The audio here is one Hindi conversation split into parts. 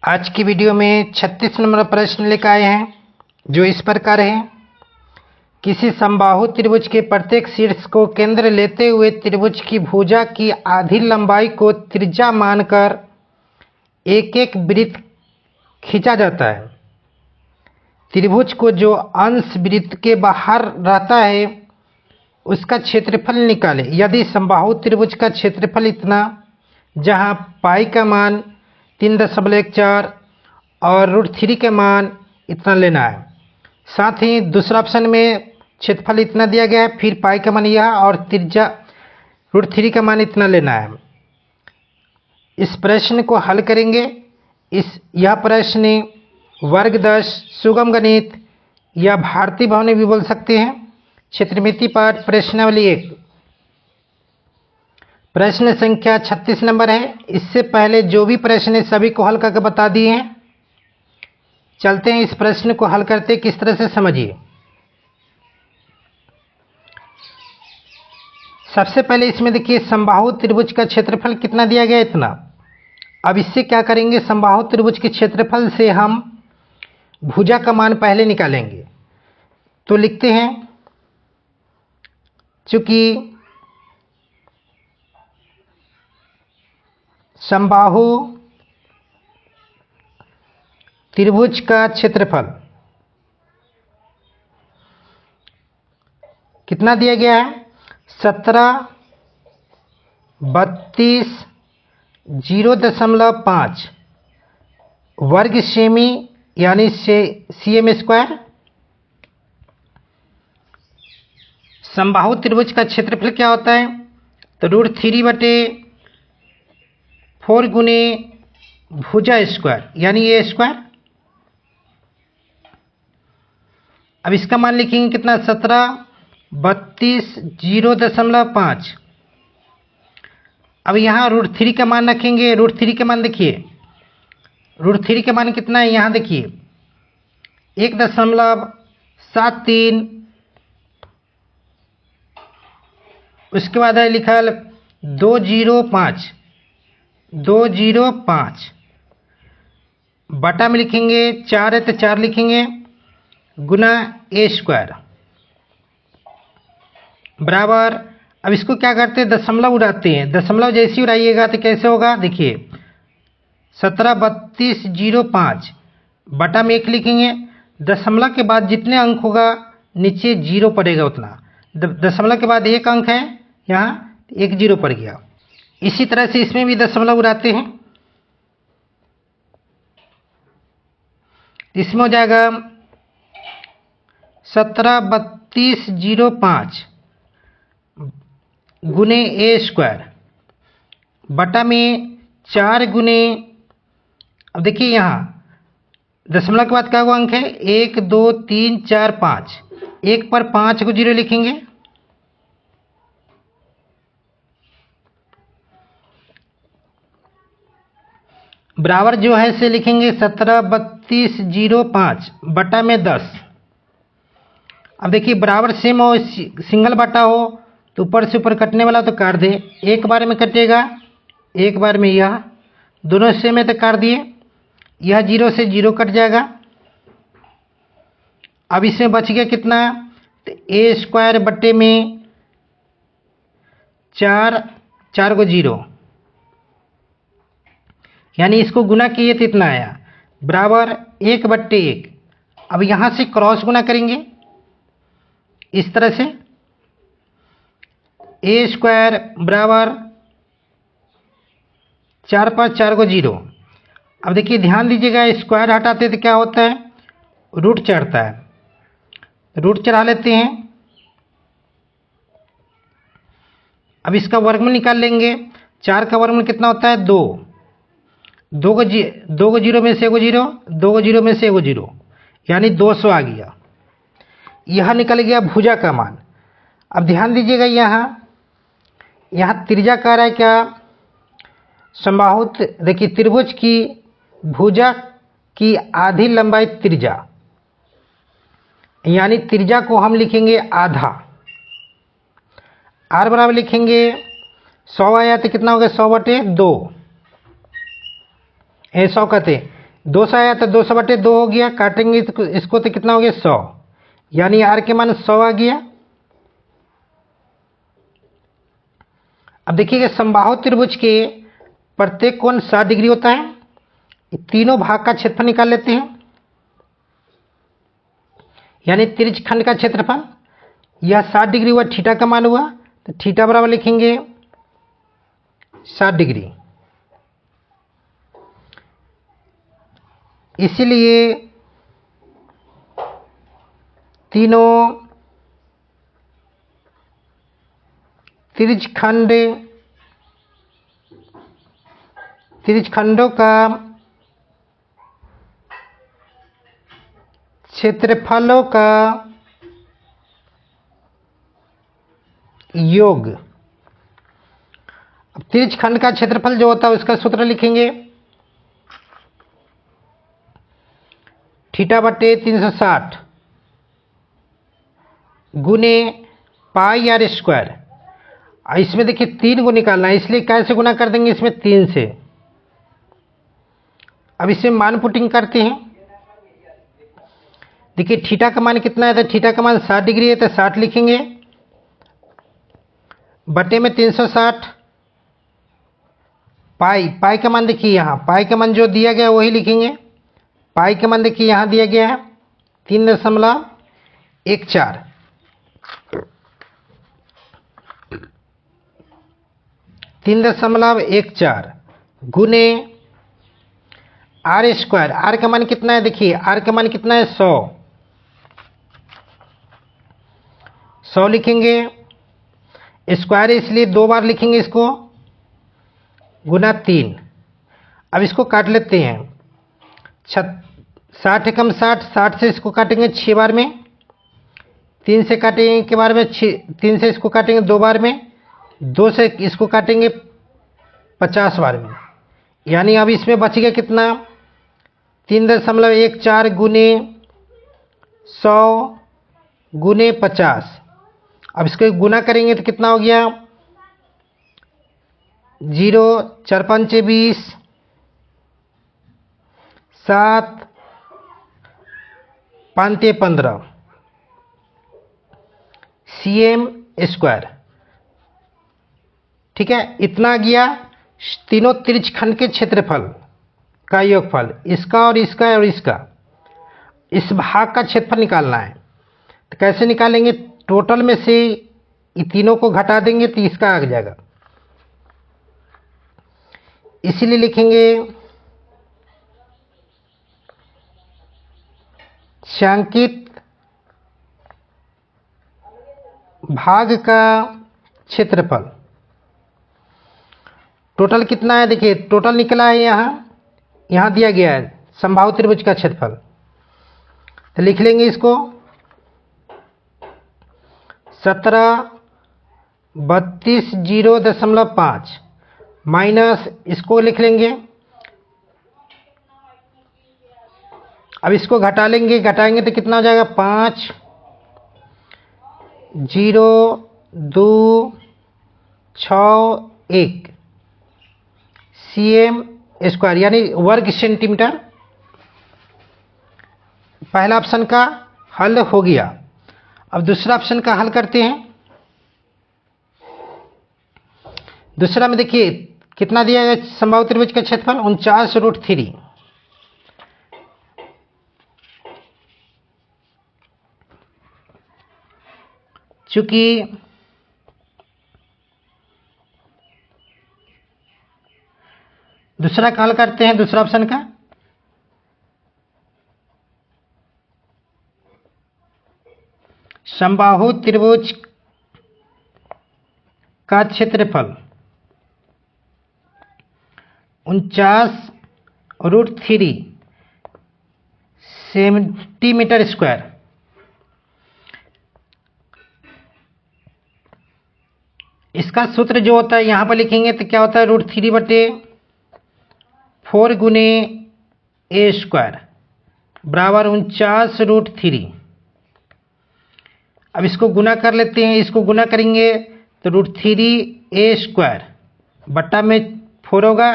आज की वीडियो में 36 नंबर प्रश्न लेकर आए हैं, जो इस प्रकार है। किसी समबाहु त्रिभुज के प्रत्येक शीर्ष को केंद्र लेते हुए त्रिभुज की भुजा की आधी लंबाई को त्रिज्या मानकर एक एक वृत्त खींचा जाता है। त्रिभुज को जो अंश वृत्त के बाहर रहता है उसका क्षेत्रफल निकालें। यदि समबाहु त्रिभुज का क्षेत्रफल इतना, जहां पाई का मान 3.14 और √3 के मान इतना लेना है। साथ ही दूसरा ऑप्शन में क्षेत्रफल इतना दिया गया है, फिर पाई का मान यह और त्रिज्या √3 का मान इतना लेना है। इस प्रश्न को हल करेंगे। यह प्रश्न वर्ग 10, सुगम गणित या भारतीय भावना भी बोल सकते हैं। क्षेत्रमिति पाठ प्रश्नावली 1 प्रश्न संख्या 36 नंबर है। इससे पहले जो भी प्रश्न है सभी को हल करके बता दिए हैं। चलते हैं इस प्रश्न को हल करते किस तरह से, समझिए। सबसे पहले इसमें देखिए समबाहु त्रिभुज का क्षेत्रफल कितना दिया गया, इतना। अब इससे क्या करेंगे, समबाहु त्रिभुज के क्षेत्रफल से हम भुजा का मान पहले निकालेंगे। तो लिखते हैं, चूंकि समबाहु त्रिभुज का क्षेत्रफल कितना दिया गया है, 17, 32, 0.5 वर्ग सेमी यानी cm स्क्वायर। समबाहु त्रिभुज का क्षेत्रफल क्या होता है, तो √3/4 गुने भुजा स्क्वायर यानी a स्क्वायर। अब इसका मान लिखेंगे कितना, 17, 32, 0.5। अब यहाँ √3 का मान रखेंगे। √3 का मान देखिए, √3 का मान कितना है, यहाँ देखिए 1.73। उसके बाद है लिखल 205 बटा में लिखेंगे 4 है तो 4 लिखेंगे गुना a स्क्वायर बराबर। अब इसको क्या करते हैं, दशमलव उड़ाते हैं। दशमलव जैसे ही उड़ाइएगा तो कैसे होगा, देखिए 17, 32, 0.5 बटा में 1 लिखेंगे। दशमलव के बाद जितने अंक होगा नीचे 0 पड़ेगा उतना। दशमलव के बाद एक अंक है, यहाँ 1 0 पड़ गया। इसी तरह से इसमें भी दशमलव उड़ाते हैं। इसमें हो जाएगा 17, 32, 0.5 गुने a स्क्वायर बटा में 4 गुने, अब देखिए यहाँ दशमलव के बाद क्या हुआ अंक है, 1 2 3 4 5, 1 पर 5 को 0 लिखेंगे। बराबर जो है से लिखेंगे 17, 32, 0.5 बटा में 10। अब देखिए बराबर सेम हो, सिंगल बटा हो तो ऊपर से ऊपर कटने वाला तो काट दे, एक बार में कटेगा, एक बार में यह दोनों सेम है तो काट दिए, यह 0 से 0 कट जाएगा। अब इसमें बच गया कितना, तो a स्क्वायर बटे में 4 को 0 यानी इसको गुना किए तो इतना आया बराबर 1/1। अब यहां से क्रॉस गुना करेंगे इस तरह से, a स्क्वायर बराबर 4 पर 4 को 0। अब देखिए ध्यान दीजिएगा, स्क्वायर हटाते तो क्या होता है, रूट चढ़ता है। रूट चढ़ा लेते हैं। अब इसका वर्गमूल निकाल लेंगे। 4 का वर्गमूल कितना होता है, 2। 2 को 0 में से 1 0, 2 को 0 में से 1 0 यानी 200 आ गया। यह निकल गया भुजा का मान। अब ध्यान दीजिएगा, यहाँ त्रिज्या कह रहा है क्या, समबाहु देखिए त्रिभुज की भुजा की आधी लंबाई त्रिज्या, यानी त्रिज्या को हम लिखेंगे आधा। r बराबर लिखेंगे 100 आया तो कितना हो गया, 100/2 100 कहते 200 आया तो 200/2 हो गया, काटेंगे इसको तो कितना हो गया 100, यानी आर के मान 100 आ गया। अब देखिएगा समबाहु त्रिभुज के प्रत्येक कोण 60 डिग्री होता है। तीनों भाग का क्षेत्रफल निकाल लेते हैं, यानी त्रिज्य खंड का क्षेत्रफल। यह 60 डिग्री हुआ, थीटा का मान हुआ, तो थीटा बराबर लिखेंगे 60 डिग्री। इसीलिए तीनों त्रिज्यखंडों का क्षेत्रफलों का योग। अब त्रिज्यखंड का क्षेत्रफल जो होता है उसका सूत्र लिखेंगे, θ/360 गुने पाई आर स्क्वायर। इसमें देखिए 3 को निकालना है, इसलिए कैसे गुना कर देंगे इसमें 3 से। अब इसमें मान पुटिंग करते हैं। देखिए थीटा का मान कितना है, तो थीटा का मान 60 डिग्री है, तो 60 लिखेंगे बटे में 360। पाई का मान देखिए, यहाँ पाई का मान जो दिया गया वही लिखेंगे। पाई का मान देखिए यहाँ दिया गया है 3.14। 3.14 गुने आर स्क्वायर। आर का मान कितना है, देखिए आर का मान कितना है 100 लिखेंगे। स्क्वायर इसलिए 2 बार लिखेंगे इसको, गुना 3। अब इसको काट लेते हैं। 60 कम 60 से इसको काटेंगे 6 बार में, 3 से काटेंगे के बार में 3 से इसको काटेंगे 2 बार में, 2 से इसको काटेंगे 50 बार में। यानी अब इसमें बच गया कितना, 3.14 गुने 100 गुने 50। अब इसको गुना करेंगे तो कितना हो गया, 0 4 5 20, 7 5 15 cm स्क्वायर। ठीक है, इतना गया तीनों त्रिज्यखंड के क्षेत्रफल का योगफल, इसका और इसका और इसका। इस भाग का क्षेत्रफल निकालना है, तो कैसे निकालेंगे, टोटल में से तीनों को घटा देंगे तो इसका आ जाएगा। इसीलिए लिखेंगे छायांकित भाग का क्षेत्रफल। टोटल कितना है, देखिए टोटल निकला है, यहाँ दिया गया है समबाहु त्रिभुज का क्षेत्रफल। तो लिख लेंगे इसको 1732.05 माइनस इसको लिख लेंगे। अब इसको घटा लेंगे, घटाएंगे तो कितना हो जाएगा 5 0 2 6 1 cm स्क्वायर, यानी वर्ग सेंटीमीटर। पहला ऑप्शन का हल हो गया। अब दूसरा ऑप्शन का हल करते हैं। दूसरा में देखिए कितना दिया गया समबाहु त्रिभुज का क्षेत्रफल, 49√3। चूंकि दूसरा का हल करते हैं, दूसरा ऑप्शन का। समबाहु त्रिभुज का क्षेत्रफल 49√3 सेंटीमीटर स्क्वायर। इसका सूत्र जो होता है यहाँ पर लिखेंगे तो क्या होता है, √3/4 गुने ए स्क्वायर बराबर 49√3। अब इसको गुना कर लेते हैं, इसको गुना करेंगे तो √3a² बट्टा में 4 होगा,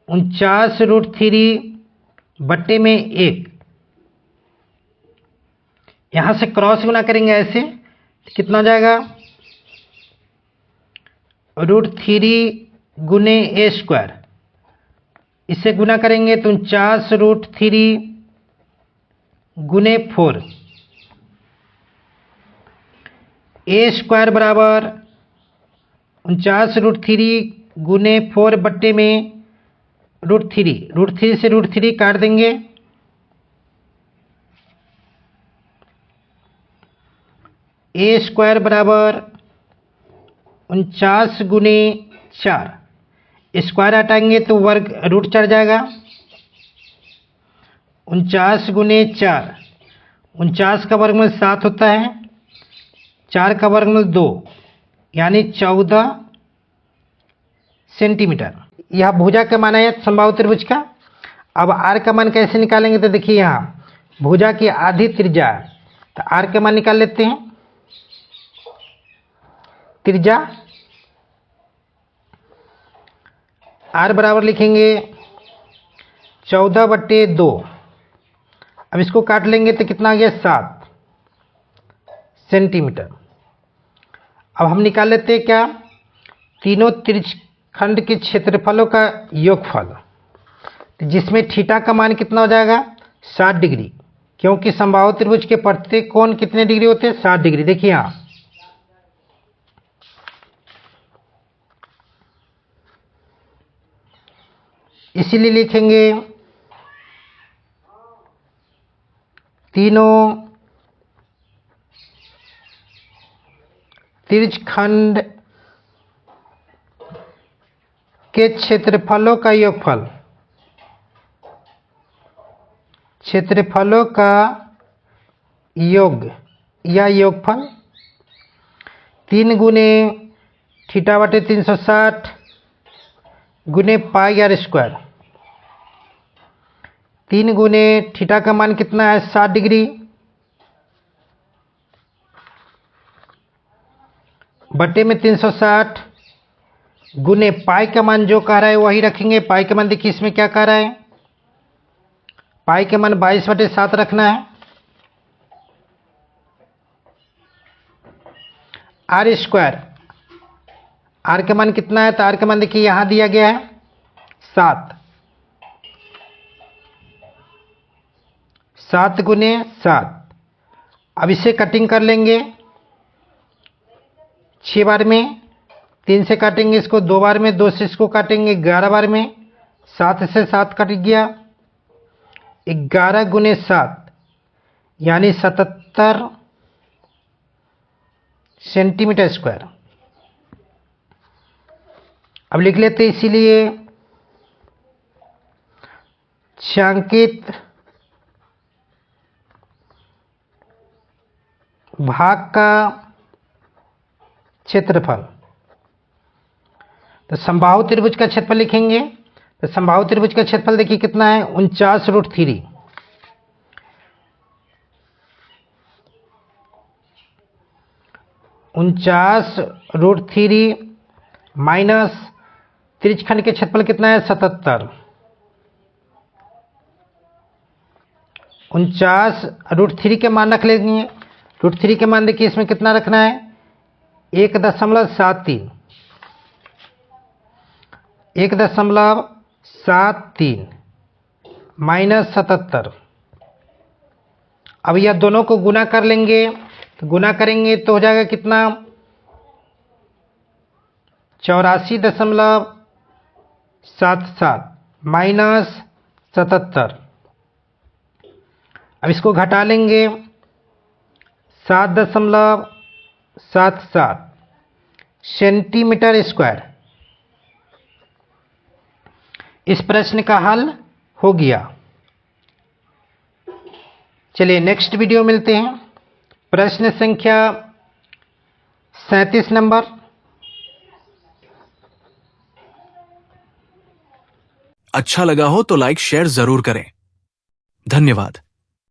49√3 बट्टे में 1, यहां से क्रॉस गुना करेंगे ऐसे, कितना हो जाएगा, √3 गुने a², इससे गुना करेंगे तो 49√3 गुने 4, a² बराबर 49√3 गुने 4 बट्टे में √3 से √3 काट देंगे, a² बराबर 49 गुने 4, स्क्वायर हटाएंगे तो वर्ग √4 जाएगा, 49 गुने 4, 49 का वर्गमूल 7 होता है, 4 का वर्गमूल 2 यानी 14 सेंटीमीटर। यह भुजा का मान है समबाहु त्रिभुज का। अब आर का मान कैसे निकालेंगे, तो देखिए यहाँ भुजा की आधी त्रिज्या, तो आर का मान निकाल लेते हैं। त्रिज्या आर बराबर लिखेंगे 14/2, अब इसको काट लेंगे तो कितना आ गया, 7 सेंटीमीटर। अब हम निकाल लेते हैं क्या, तीनों त्रिज्यखंड के क्षेत्रफलों का योगफल, जिसमें थीटा का मान कितना हो जाएगा, 60 डिग्री, क्योंकि समबाहु त्रिभुज के प्रत्येक कोण कितने डिग्री होते हैं, 60 डिग्री। देखिए यहाँ इसीलिए लिखेंगे तीनों त्रिज्यखंड के क्षेत्रफलों का योगफल, क्षेत्रफलों का योग या योगफल 3 गुने θ/360 गुने πr², 3 गुने थीटा का मान कितना है, 60 डिग्री, बटे में 360 गुने पाई का मान जो कह रहा है वही रखेंगे। पाई का मान देखिए इसमें क्या कह रहा है, पाई का मान 22/7 रखना है। r², आर का मान कितना है, तो आर का मान देखिए यहां दिया गया है 7, 7 गुने 7। अब इसे कटिंग कर लेंगे 6 बार में, 3 से काटेंगे इसको 2 बार में, 2 से इसको काटेंगे 11 बार में, 7 से 7 कट गया, 11 गुने 7 यानी 77 सेंटीमीटर स्क्वायर। अब लिख लेते हैं, इसीलिए छायांकित भाग का क्षेत्रफल, तो समबाहु त्रिभुज का क्षेत्रफल लिखेंगे, तो समबाहु त्रिभुज का क्षेत्रफल देखिए कितना है, 49√3, 49√3 माइनस त्रिज्यखंड के क्षेत्रफल कितना है, 77, 49√3 के मान रख लेंगे। √3 के मान देखिए इसमें कितना रखना है, 1.73, 1.73 माइनस 77। अब यह दोनों को गुना कर लेंगे, तो गुना करेंगे तो हो जाएगा कितना, 84.77 माइनस 77। अब इसको घटा लेंगे, 7.77 सेंटीमीटर स्क्वायर। इस प्रश्न का हल हो गया। चलिए नेक्स्ट वीडियो मिलते हैं। प्रश्न संख्या 37 नंबर। अच्छा लगा हो तो लाइक शेयर जरूर करें। धन्यवाद।